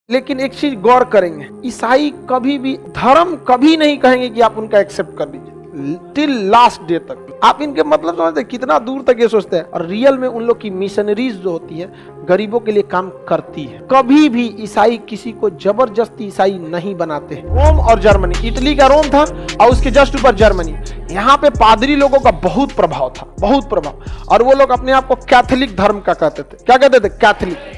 लेकिन एक चीज गौर करेंगे, ईसाई कभी भी धर्म कभी नहीं कहेंगे कि आप उनका एक्सेप्ट कर लीजिए टिल लास्ट डे तक। आप इनके मतलब समझते हैं कितना दूर तक ये सोचते हैं। और रियल में उन लोग की मिशनरीज जो होती है गरीबों के लिए काम करती है। कभी भी ईसाई किसी को जबरदस्ती ईसाई नहीं बनाते हैं। रोम और जर्मनी, इटली का रोम था और उसके जस्ट ऊपर जर्मनी, यहाँ पे पादरी लोगों का बहुत प्रभाव था, बहुत प्रभाव। और वो लोग अपने आप को कैथोलिक धर्म का कहते थे। क्या कहते थे?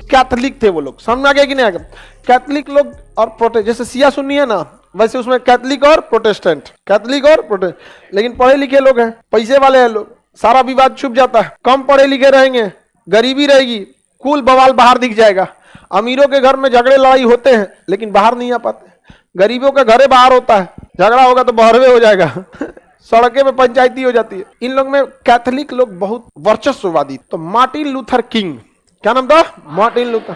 कैथोलिक थे वो लोग। समझ में आ गया कि नहीं आ गया? कैथोलिक लोग और प्रोटेस्टेंट, जैसे सिया सुन्नी है ना, वैसे उसमें कैथोलिक और प्रोटेस्टेंट, लेकिन पढ़े लिखे लोग हैं, पैसे वाले हैं लोग, सारा विवाद छुप जाता है। कम पढ़े लिखे रहेंगे, गरीबी रहेगी, कुल बवाल बाहर दिख जाएगा। अमीरों के घर में झगड़े लड़ाई होते हैं लेकिन बाहर नहीं आ पाते। गरीबों का घरे बाहर होता है, झगड़ा होगा तो बहरवे हो जाएगा सड़कें में पंचायती हो जाती है। इन लोग में कैथोलिक लोग बहुत वर्चस्ववादी। तो मार्टिन लूथर किंग, क्या नाम था? मार्टिन लूथर,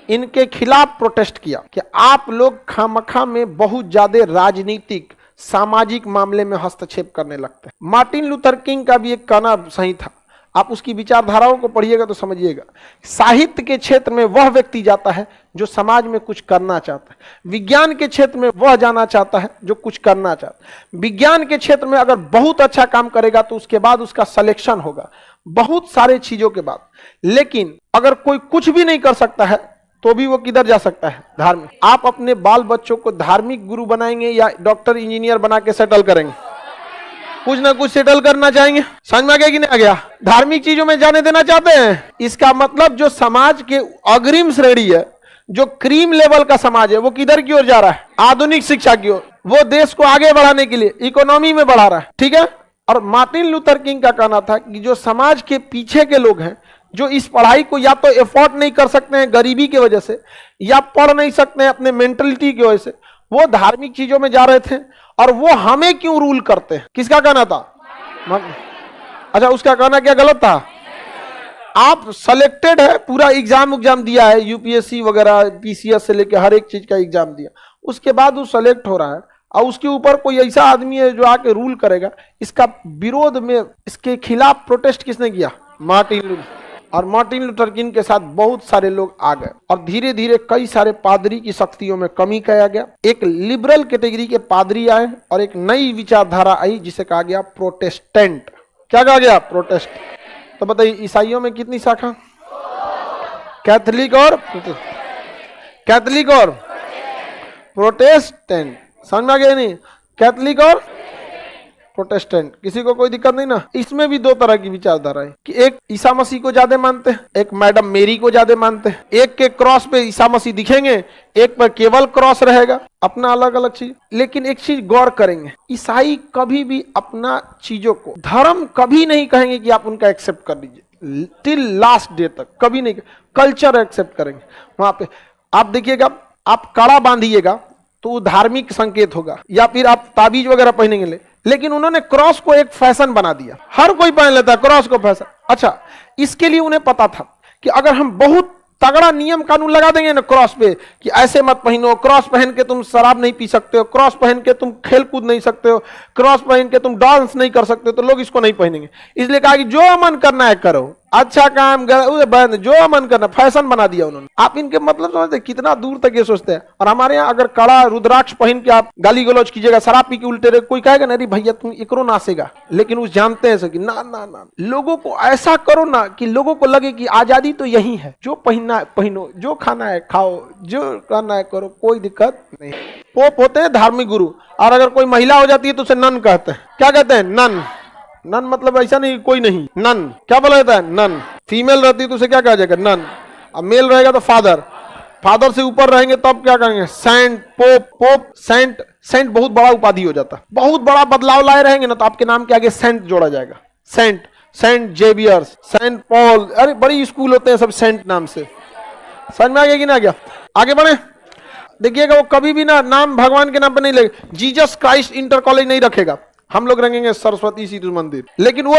इनके खिलाफ प्रोटेस्ट किया कि आप लोग खामखा में बहुत ज्यादा राजनीतिक सामाजिक मामले में हस्तक्षेप करने लगते हैं। मार्टिन लूथर किंग का भी एक कहना सही था। आप उसकी विचारधाराओं को पढ़िएगा तो समझिएगा। साहित्य के क्षेत्र में वह व्यक्ति जाता है जो समाज में कुछ करना चाहता है। विज्ञान के क्षेत्र में वह जाना चाहता है जो कुछ करना चाहता है। विज्ञान के क्षेत्र में अगर बहुत अच्छा काम करेगा तो उसके बाद उसका सिलेक्शन होगा, बहुत सारे चीजों के बाद। लेकिन अगर कोई कुछ भी नहीं कर सकता है तो भी वो किधर जा सकता है? धार्मिक। आप अपने बाल बच्चों को धार्मिक गुरु बनाएंगे या डॉक्टर इंजीनियर बना के सेटल करेंगे? कुछ ना कुछ सेटल करना चाहेंगे। समझ में आ गया कि नहीं आ गया? धार्मिक चीजों में जाने देना चाहते हैं। इसका मतलब जो समाज के अग्रिम श्रेणी है, जो क्रीम लेवल का समाज है, वो किधर की ओर जा रहा है? आधुनिक शिक्षा की ओर। वो देश को आगे बढ़ाने के लिए इकोनॉमी में बढ़ा रहा है। ठीक है। और मार्टिन लूथर किंग का कहना था कि जो समाज के पीछे के लोग हैं, जो इस पढ़ाई को या तो एफोर्ड नहीं कर सकते हैं गरीबी की वजह से, या पढ़ नहीं सकते हैं अपने मेंटलिटी की वजह से, वो धार्मिक चीजों में जा रहे थे। और वो हमें क्यों रूल करते हैं? किसका कहना था? अच्छा, उसका कहना क्या गलत था? आप सेलेक्टेड है, पूरा एग्जाम दिया है, यूपीएससी वगैरह पीसीएस से लेकर हर एक चीज का एग्जाम दिया, उसके बाद वो सेलेक्ट हो रहा है और उसके ऊपर कोई ऐसा आदमी है जो आके रूल करेगा। इसका विरोध में, इसके खिलाफ प्रोटेस्ट किसने किया? Martin Luther. और मार्टिन लूथर किंग के साथ बहुत सारे लोग आ गए और धीरे धीरे कई सारे पादरी की शक्तियों में कमी किया गया। एक लिबरल कैटेगरी के पादरी आए और एक नई विचारधारा आई जिसे कहा गया प्रोटेस्टेंट। क्या कहा गया? प्रोटेस्ट। तो बताइए ईसाइयों में कितनी शाखा? कैथोलिक और प्रोटेस्टेंट। समझ में आ गया नहीं? कैथोलिक और प्रोटेस्टेंट। किसी को कोई दिक्कत नहीं ना? इसमें भी दो तरह की विचारधारा है कि एक ईसा मसीह को ज्यादा मानते हैं, एक मैडम मेरी को ज्यादा मानते हैं। एक के क्रॉस पे ईसा मसीह दिखेंगे, एक पर केवल क्रॉस रहेगा, अपना अलग अलग चीज। लेकिन एक चीज गौर करेंगे, ईसाई कभी भी अपना चीजों को धर्म कभी नहीं कहेंगे कि आप उनका एक्सेप्ट कर लीजिए टिल लास्ट डे तक, कभी नहीं। कल्चर एक्सेप्ट करेंगे। वहां पे आप देखिएगा, आप कड़ा बांधिएगा तो वो धार्मिक संकेत होगा, या फिर आप ताबीज वगैरह पहनेंगे। लेकिन उन्होंने क्रॉस को एक फैशन बना दिया, हर कोई पहन लेता है क्रॉस को फैशन। अच्छा, इसके लिए उन्हें पता था कि अगर हम बहुत तगड़ा नियम कानून लगा देंगे ना क्रॉस पे कि ऐसे मत पहनो, क्रॉस पहन के तुम शराब नहीं पी सकते हो, क्रॉस पहन के तुम खेल कूद नहीं सकते हो, क्रॉस पहन के तुम डांस नहीं कर सकते, तो लोग इसको नहीं पहनेंगे। इसलिए कहा कि जो मन करना है करो, अच्छा काम जो मन करना, फैशन बना दिया उन्होंने। आप इनके मतलब समझते कितना दूर तक ये सोचते हैं। और हमारे यहाँ अगर कड़ा रुद्राक्ष पहन के आप गाली गलौज कीजिएगा, शराब पी के उल्टे रहे, कोई कहेगा ना अरे भैया तुम एकरो नासेगा। लेकिन वो जानते हैं कि ना ना ना, लोगों को ऐसा करो ना कि लोगों को लगे कि आजादी तो यही है, जो पहनना है पहनो, जो खाना है खाओ, जो करना है करो, कोई दिक्कत नहीं। पोप होते हैं धार्मिक गुरु, और अगर कोई महिला हो जाती है तो उसे नन कहते हैं। क्या कहते हैं? नन। नन मतलब ऐसा नहीं कोई नहीं, नन। क्या बोला जाता है? नन। फीमेल रहती है तो उसे क्या कहा जाएगा? नन। अब मेल रहेगा तो फादर। फादर से ऊपर रहेंगे तब क्या कहेंगे? Saint, pope, Saint. सेंट बहुत बड़ा उपाधि हो जाता है। बहुत बड़ा बदलाव लाए रहेंगे ना तो आपके नाम के आगे सेंट जोड़ा जाएगा। सेंट जेवियर्स, सेंट पॉल, अरे बड़ी स्कूल होते हैं सब सेंट नाम से। समझ में आ गया कि ना आ गया? आगे बढ़े। देखिएगा वो कभी भी ना नाम भगवान के नाम पर नहीं लगेगा। जीसस क्राइस्ट इंटर कॉलेज नहीं रखेगा, हम लोग रखेंगे सरस्वती शिशु मंदिर। लेकिन वो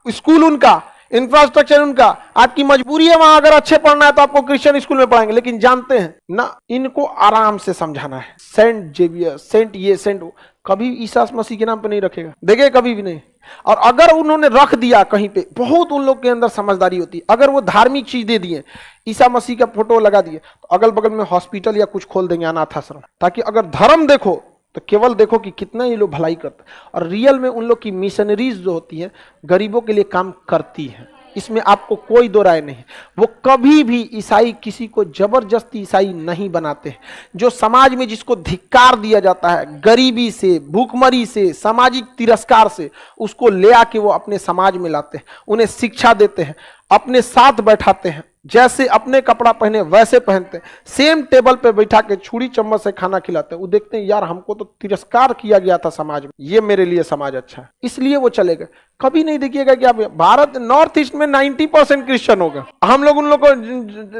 स्कूल उनका, इंफ्रास्ट्रक्चर उनका। आपकी मजबूरी है वहां अगर अच्छे पढ़ना है तो आपको क्रिश्चियन स्कूल में पढ़ाएंगे। लेकिन जानते हैं ना, इनको आराम से समझाना है। सेंट जेवियर, सेंट ये, सेंट वो, कभी ईसा मसीह के नाम पे नहीं रखेगा। देखिए कभी भी नहीं। और अगर उन्होंने रख दिया कहीं पे, बहुत उन लोग के अंदर समझदारी होती है, अगर वो धार्मिक चीज दे दिए, ईसा मसीह का फोटो लगा दिए, तो अगल बगल में हॉस्पिटल या कुछ खोल देंगे, अनाथ आश्रम, ताकि अगर धर्म देखो तो केवल देखो कि कितना ये लोग भलाई करते हैं। और रियल में उन लोग की मिशनरीज जो होती है गरीबों के लिए काम करती है, इसमें आपको कोई दो राय नहीं। वो कभी भी ईसाई किसी को जबरदस्ती ईसाई नहीं बनाते हैं। जो समाज में जिसको धिक्कार दिया जाता है, गरीबी से, भूखमरी से, सामाजिक तिरस्कार से, उसको ले आके वो अपने समाज में लाते हैं, उन्हें शिक्षा देते हैं, अपने साथ बैठाते हैं, जैसे अपने कपड़ा पहने वैसे पहनते हैं, सेम टेबल पे बैठा के छुरी चम्मच से खाना खिलाते हैं। वो देखते हैं यार हमको तो तिरस्कार किया गया था समाज में, ये मेरे लिए समाज अच्छा है, इसलिए वो चले गए। कभी नहीं देखिएगा कि आप भारत नॉर्थ ईस्ट में 90% क्रिश्चियन हो गए, हम लोग उन लोग को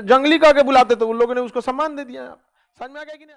जंगली कह के बुलाते थे, उन लोगों ने उसको सम्मान दे दिया। समझ में आ गया कि नहीं?